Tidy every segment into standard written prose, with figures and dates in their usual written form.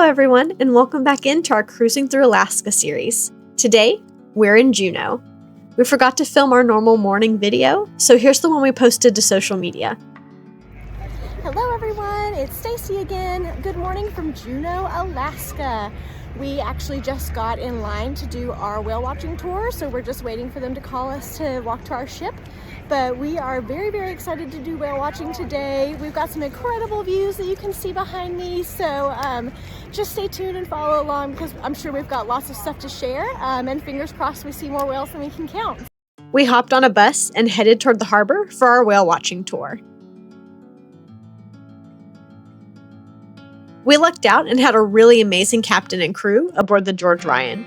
Hello everyone, and welcome back into our Cruising Through Alaska series. Today, we're in Juneau. We forgot to film our normal morning video, so here's the one we posted to social media. Hello everyone, it's Tracy again. Good morning from Juneau, Alaska. We actually just got in line to do our whale watching tour, so we're just waiting for them to call us to walk to our ship. But we are very excited to do whale watching today. We've got some incredible views that you can see behind me, so just stay tuned and follow along because I'm sure we've got lots of stuff to share, and fingers crossed we see more whales than we can count. We hopped on a bus and headed toward the harbor for our whale watching tour. We lucked out and had a really amazing captain and crew aboard the George Ryan.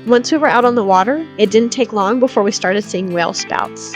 Once we were out on the water, it didn't take long before we started seeing whale spouts.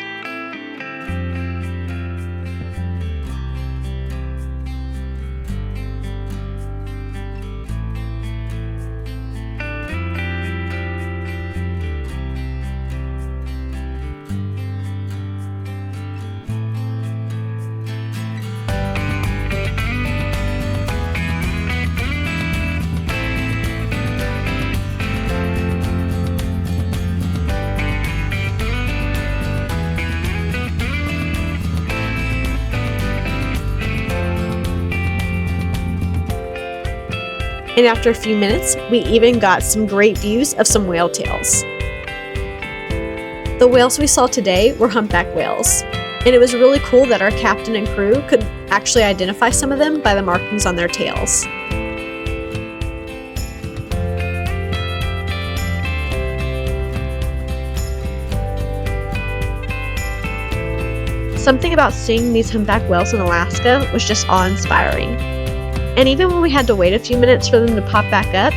And after a few minutes, we even got some great views of some whale tails. The whales we saw today were humpback whales, and it was really cool that our captain and crew could actually identify some of them by the markings on their tails. Something about seeing these humpback whales in Alaska was just awe-inspiring. And even when we had to wait a few minutes for them to pop back up,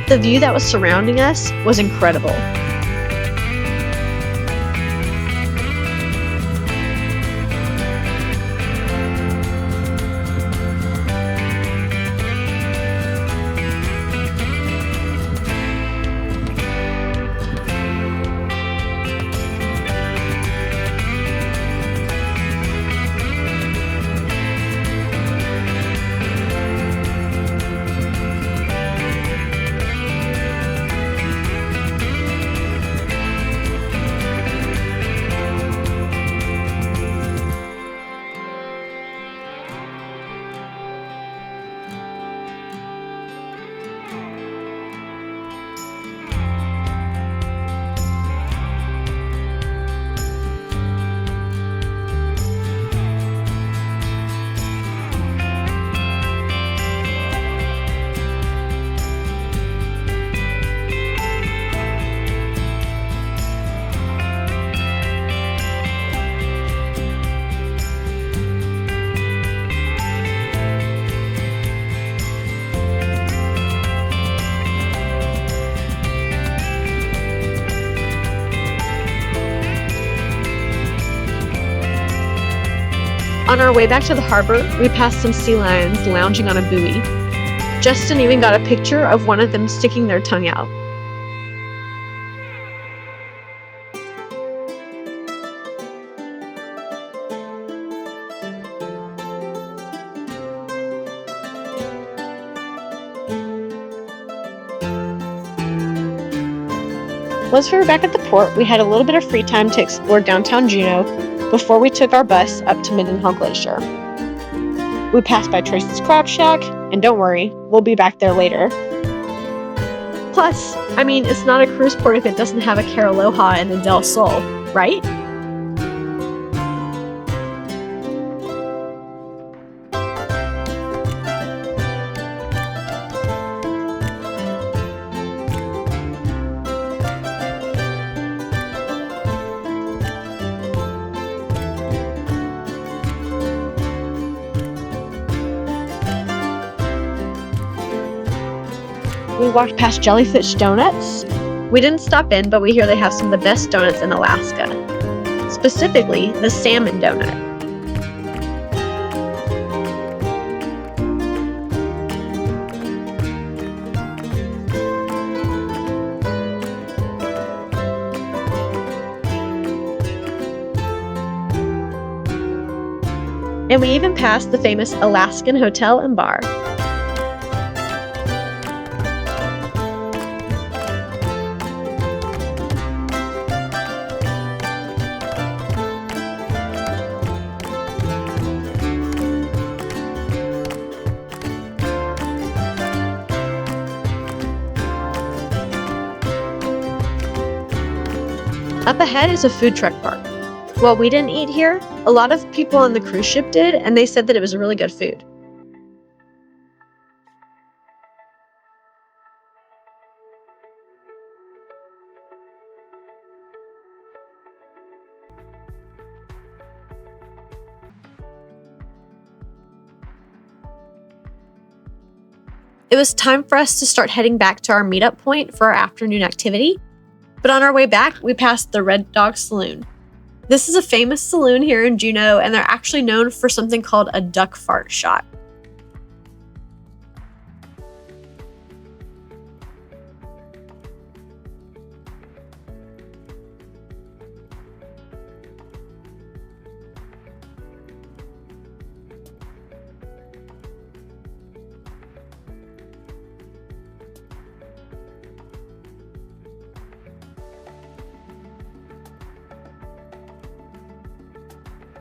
the view that was surrounding us was incredible. On our way back to the harbor, we passed some sea lions lounging on a buoy. Justin even got a picture of one of them sticking their tongue out. Once we were back at the port, we had a little bit of free time to explore downtown Juneau before we took our bus up to Mendenhall Glacier. We passed by Tracy's Crab Shack, and don't worry, we'll be back there later. Plus, it's not a cruise port if it doesn't have a Caraloha and a Del Sol, right? We walked past Jellyfish Donuts. We didn't stop in, but we hear they have some of the best donuts in Alaska. Specifically, the salmon donut. And we even passed the famous Alaskan Hotel and Bar. Up ahead is a food truck park. While we didn't eat here, a lot of people on the cruise ship did, and they said that it was really good food. It was time for us to start heading back to our meetup point for our afternoon activity, but on our way back, we passed the Red Dog Saloon. This is a famous saloon here in Juneau, and they're actually known for something called a duck fart shot.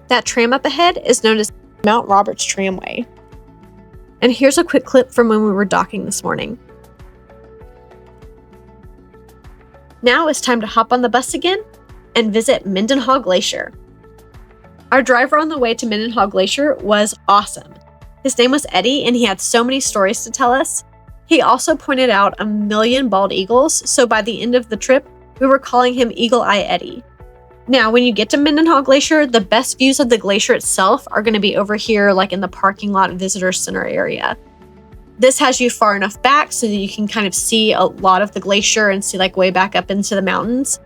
That tram up ahead is known as Mount Roberts Tramway. And here's a quick clip from when we were docking this morning. Now it's time to hop on the bus again and visit Mendenhall Glacier. Our driver on the way to Mendenhall Glacier was awesome. His name was Eddie, and he had so many stories to tell us. He also pointed out a million bald eagles, so by the end of the trip, we were calling him Eagle Eye Eddie. Now, when you get to Mendenhall Glacier, the best views of the glacier itself are going to be over here, like in the parking lot visitor center area. This has you far enough back so that you can kind of see a lot of the glacier and see like way back up into the mountains.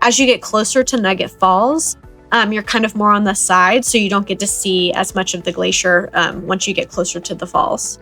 As you get closer to Nugget Falls, you're kind of more on the side, so you don't get to see as much of the glacier once you get closer to the falls.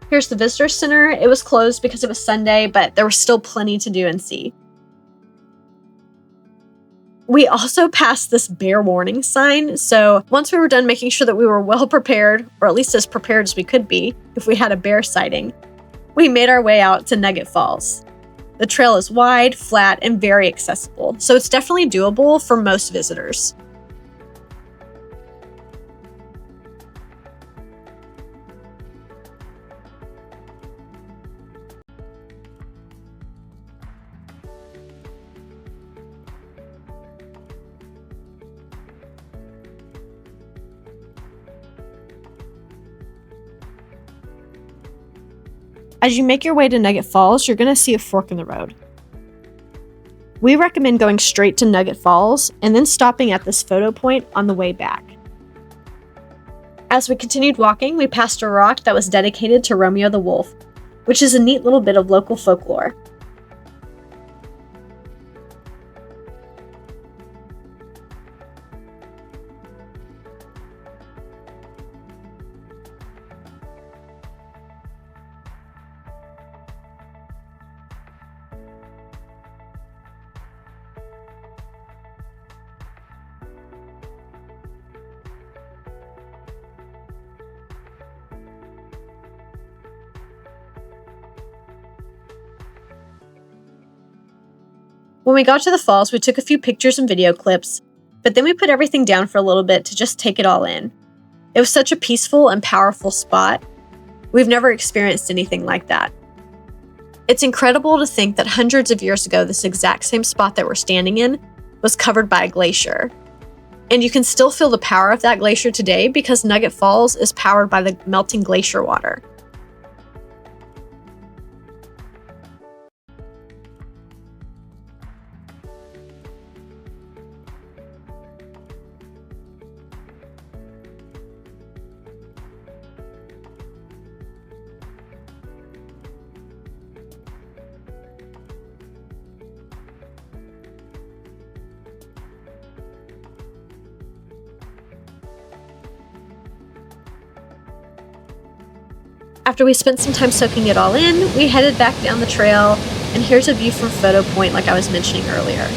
Here's the visitor center. It was closed because it was Sunday, but there was still plenty to do and see. We also passed this bear warning sign, so once we were done making sure that we were well prepared, or at least as prepared as we could be if we had a bear sighting, we made our way out to Nugget Falls. The trail is wide, flat, and very accessible, so it's definitely doable for most visitors. As you make your way to Nugget Falls, you're going to see a fork in the road. We recommend going straight to Nugget Falls and then stopping at this photo point on the way back. As we continued walking, we passed a rock that was dedicated to Romeo the Wolf, which is a neat little bit of local folklore. When we got to the falls, we took a few pictures and video clips, but then we put everything down for a little bit to just take it all in. It was such a peaceful and powerful spot. We've never experienced anything like that. It's incredible to think that hundreds of years ago, this exact same spot that we're standing in was covered by a glacier. And you can still feel the power of that glacier today because Nugget Falls is powered by the melting glacier water. After we spent some time soaking it all in, we headed back down the trail, and here's a view from Photo Point like I was mentioning earlier.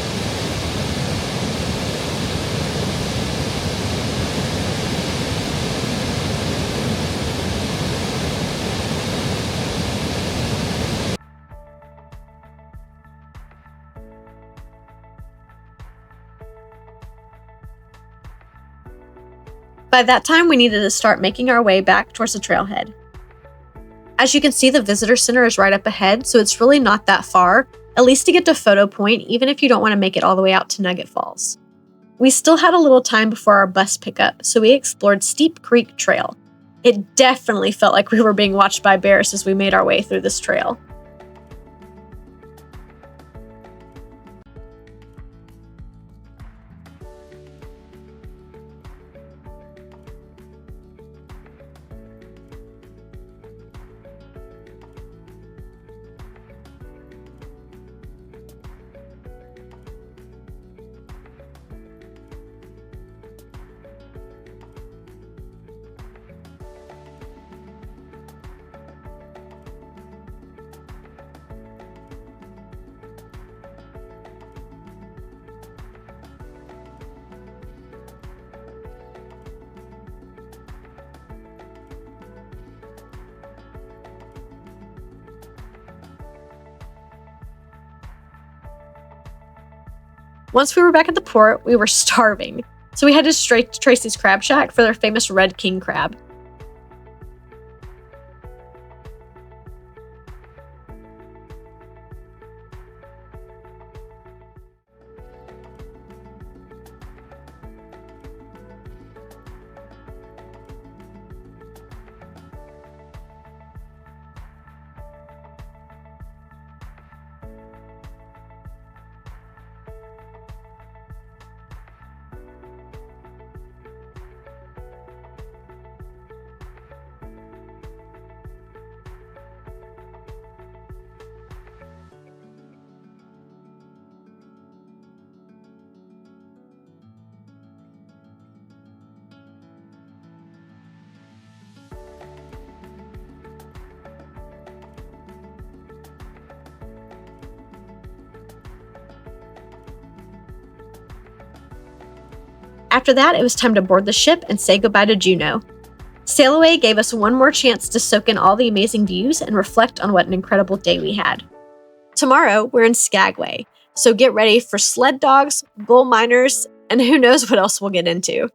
By that time, we needed to start making our way back towards the trailhead. As you can see, the visitor center is right up ahead, so it's really not that far, at least to get to Photo Point, even if you don't want to make it all the way out to Nugget Falls. We still had a little time before our bus pickup, so we explored Steep Creek Trail. It definitely felt like we were being watched by bears as we made our way through this trail. Once we were back at the port, we were starving, so we headed straight to Tracy's Crab Shack for their famous red king crab. After that, it was time to board the ship and say goodbye to Juneau. Sail Away gave us one more chance to soak in all the amazing views and reflect on what an incredible day we had. Tomorrow, we're in Skagway, so get ready for sled dogs, bull miners, and who knows what else we'll get into.